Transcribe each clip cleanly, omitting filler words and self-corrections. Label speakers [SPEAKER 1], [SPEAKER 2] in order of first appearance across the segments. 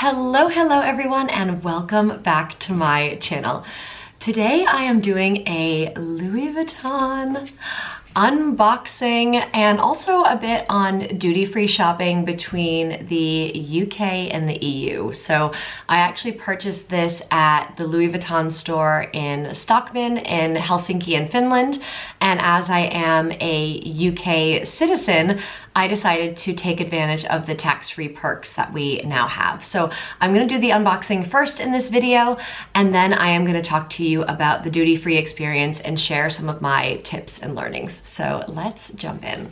[SPEAKER 1] Hello everyone, and welcome back to my channel. Today I am doing a Louis Vuitton unboxing and also a bit on duty-free shopping between the UK and the EU. So I actually purchased this at the Louis Vuitton store in Stockman in Helsinki in Finland, and as I am a UK citizen, I decided to take advantage of the tax-free perks that we now have. So I'm gonna do the unboxing first in this video, and then I am gonna talk to you about the duty-free experience and share some of my tips and learnings. So let's jump in.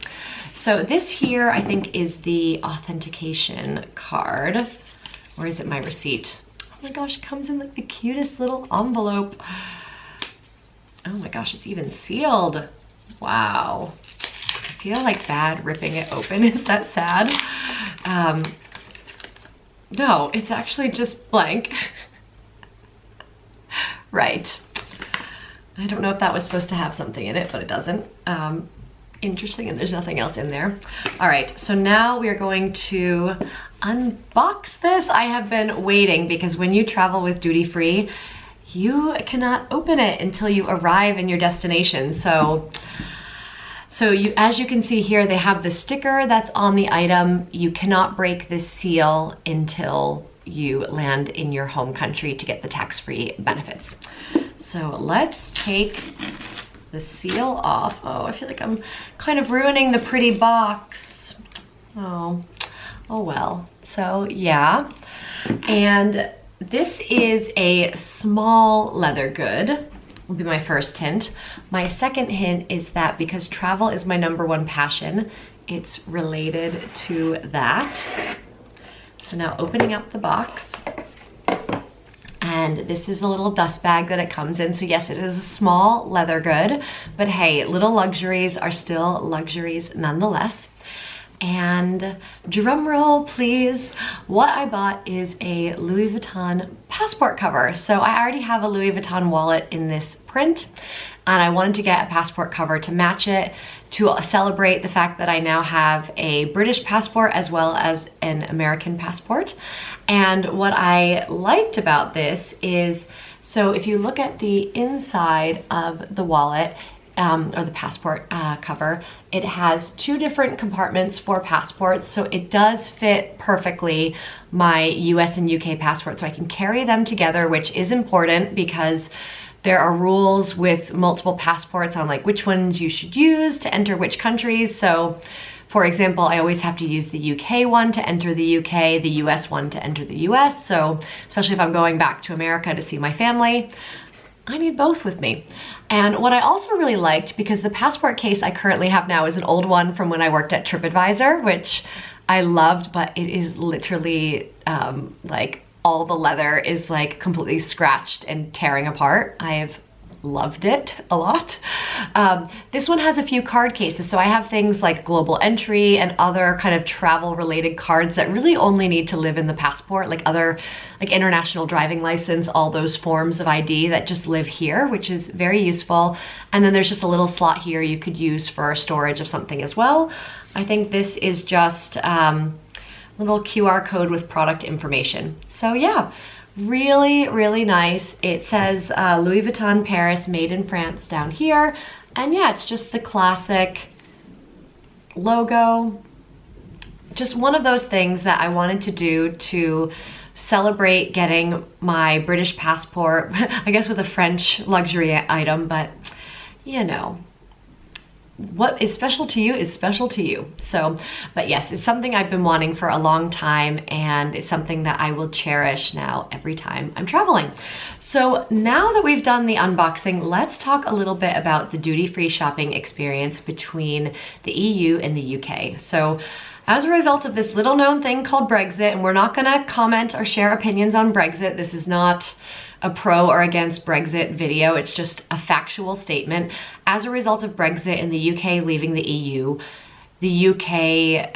[SPEAKER 1] So this here, I think, is the authentication card. Or is it my receipt? Oh my gosh, it comes in like the cutest little envelope. Oh my gosh, it's even sealed. Wow. I feel like bad ripping it open. Is that sad? No, it's actually just blank. Right. I don't know if that was supposed to have something in it, but it doesn't. Interesting, and there's nothing else in there. All right, so now we are going to unbox this. I have been waiting because when you travel with duty-free, you cannot open it until you arrive in your destination. So as you can see here, they have the sticker that's on the item. You cannot break this seal until you land in your home country to get the tax-free benefits. So let's take the seal off. Oh, I feel like I'm kind of ruining the pretty box. Oh well. So yeah, and this is a small leather good. Will be my first hint. My second hint is that because travel is my #1 passion, it's related to that. So now opening up the box, and this is the little dust bag that it comes in. So yes, it is a small leather good, but hey, little luxuries are still luxuries nonetheless. And drum roll please, what I bought is a Louis Vuitton passport cover. So I already have a Louis Vuitton wallet in this print, and I wanted to get a passport cover to match it, to celebrate the fact that I now have a British passport as well as an American passport. And what I liked about this is, so if you look at the inside of the wallet, or the passport cover, it has 2 different compartments for passports, so it does fit perfectly my US and UK passport, so I can carry them together, which is important because there are rules with multiple passports on like which ones you should use to enter which countries. So for example, I always have to use the UK one to enter the UK, the US one to enter the US. So especially if I'm going back to America to see my family, I need both with me. And what I also really liked, because the passport case I currently have now is an old one from when I worked at TripAdvisor, which I loved, but it is literally like all the leather is like completely scratched and tearing apart. I have loved it a lot. This one has a few card cases, so I have things like global entry and other kind of travel related cards that really only need to live in the passport, like other like international driving license, all those forms of ID that just live here, which is very useful. And then there's just a little slot here you could use for storage of something as well. I think this is just little QR code with product information. So yeah, really nice. It says Louis Vuitton Paris, made in France down here. And yeah, it's just the classic logo. Just one of those things that I wanted to do to celebrate getting my British passport, I guess with a French luxury item, but you know, what is special to you is special to you. So, but yes, it's something I've been wanting for a long time, and it's something that I will cherish now every time I'm traveling. So now that we've done the unboxing, let's talk a little bit about the duty-free shopping experience between the EU and the UK. So as a result of this little known thing called Brexit, and we're not gonna comment or share opinions on Brexit, this is not a pro or against Brexit video, it's just a factual statement. As a result of Brexit and the UK leaving the EU, the UK,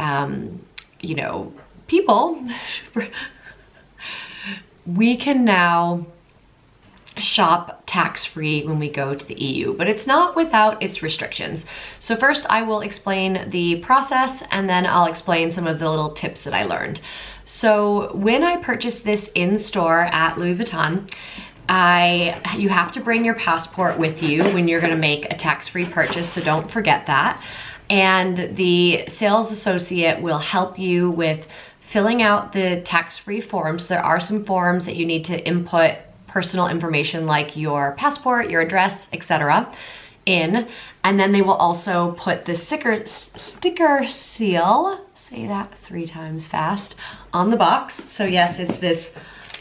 [SPEAKER 1] you know, people, we can now shop tax-free when we go to the EU, but it's not without its restrictions. So first I will explain the process, and then I'll explain some of the little tips that I learned. So when I purchased this in store at Louis Vuitton, you have to bring your passport with you when you're gonna make a tax-free purchase, so don't forget that. And the sales associate will help you with filling out the tax-free forms. There are some forms that you need to input personal information like your passport, your address, etc. in, and then they will also put the sticker seal, say that 3 times fast, on the box. So yes, it's this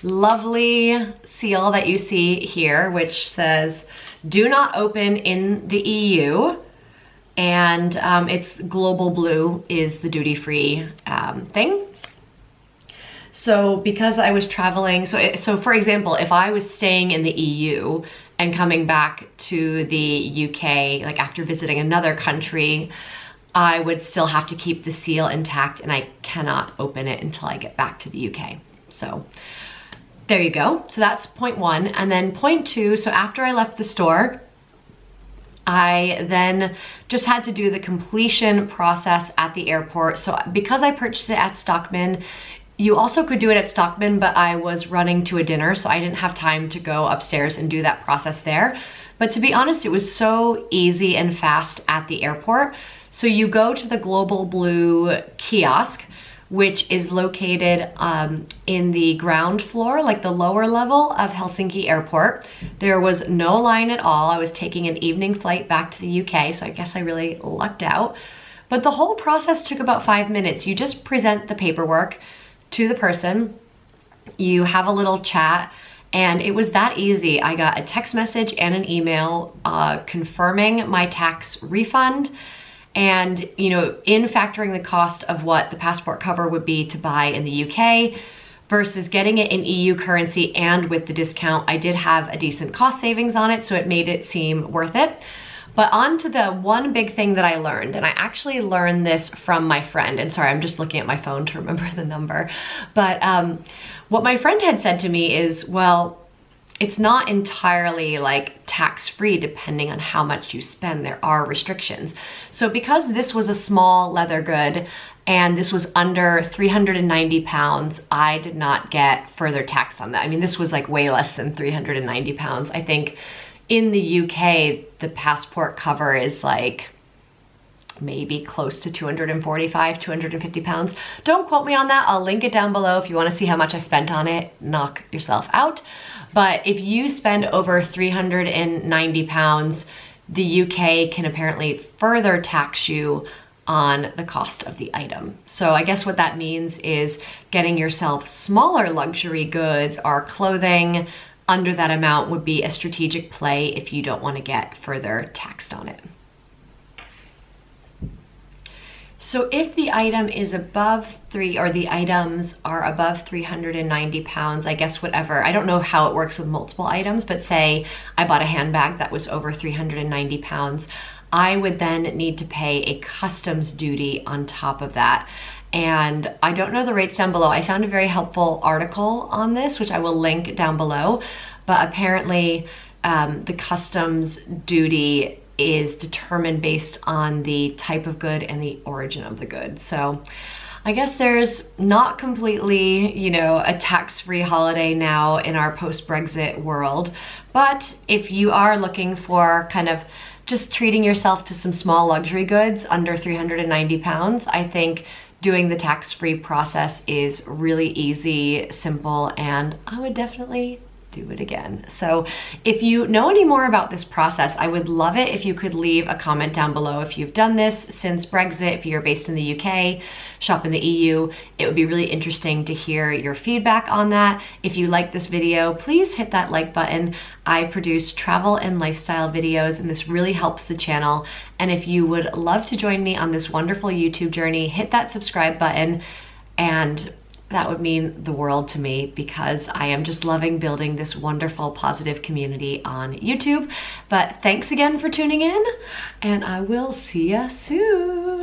[SPEAKER 1] lovely seal that you see here, which says, do not open in the EU. And it's global blue is the duty-free thing. So because I was traveling, so for example, if I was staying in the EU and coming back to the UK, like after visiting another country, I would still have to keep the seal intact and I cannot open it until I get back to the UK. So there you go. So that's point 1. And then point 2, so after I left the store, I then just had to do the completion process at the airport. So because I purchased it at Stockman, you also could do it at Stockman, but I was running to a dinner, so I didn't have time to go upstairs and do that process there. But to be honest, it was so easy and fast at the airport. So you go to the Global Blue kiosk, which is located in the ground floor, like the lower level of Helsinki Airport. There was no line at all. I was taking an evening flight back to the UK, so I guess I really lucked out. But the whole process took about 5 minutes. You just present the paperwork to the person, you have a little chat, and it was that easy. I got a text message and an email confirming my tax refund. And, you know, in factoring the cost of what the passport cover would be to buy in the UK versus getting it in EU currency, and with the discount, I did have a decent cost savings on it, so it made it seem worth it. But on to the one big thing that I learned, and I actually learned this from my friend, and sorry, I'm just looking at my phone to remember the number. But what my friend had said to me is, well, it's not entirely like tax-free depending on how much you spend. There are restrictions. So because this was a small leather good and this was under 390 pounds, I did not get further taxed on that. I mean, this was like way less than 390 pounds. I think in the UK, the passport cover is like maybe close to 245, 250 pounds. Don't quote me on that. I'll link it down below if you want to see how much I spent on it. Knock yourself out. But if you spend over 390 pounds, the UK can apparently further tax you on the cost of the item. So I guess what that means is getting yourself smaller luxury goods or clothing under that amount would be a strategic play if you don't want to get further taxed on it. So if the item is above the items are above 390 pounds, I guess whatever, I don't know how it works with multiple items, but say I bought a handbag that was over 390 pounds, I would then need to pay a customs duty on top of that. And I don't know the rates down below. I found a very helpful article on this, which I will link down below. But apparently the customs duty is determined based on the type of good and the origin of the good. So I guess there's not completely, you know, a tax-free holiday now in our post-Brexit world. But if you are looking for kind of just treating yourself to some small luxury goods under 390 pounds, I think doing the tax-free process is really easy, simple, and I would definitely do it again. So if you know any more about this process, I would love it if you could leave a comment down below. If you've done this since Brexit, if you're based in the UK, shop in the EU, it would be really interesting to hear your feedback on that. If you like this video, please hit that like button. I produce travel and lifestyle videos, and this really helps the channel. And if you would love to join me on this wonderful YouTube journey, hit that subscribe button, and that would mean the world to me because I am just loving building this wonderful, positive community on YouTube. But thanks again for tuning in, and I will see ya soon.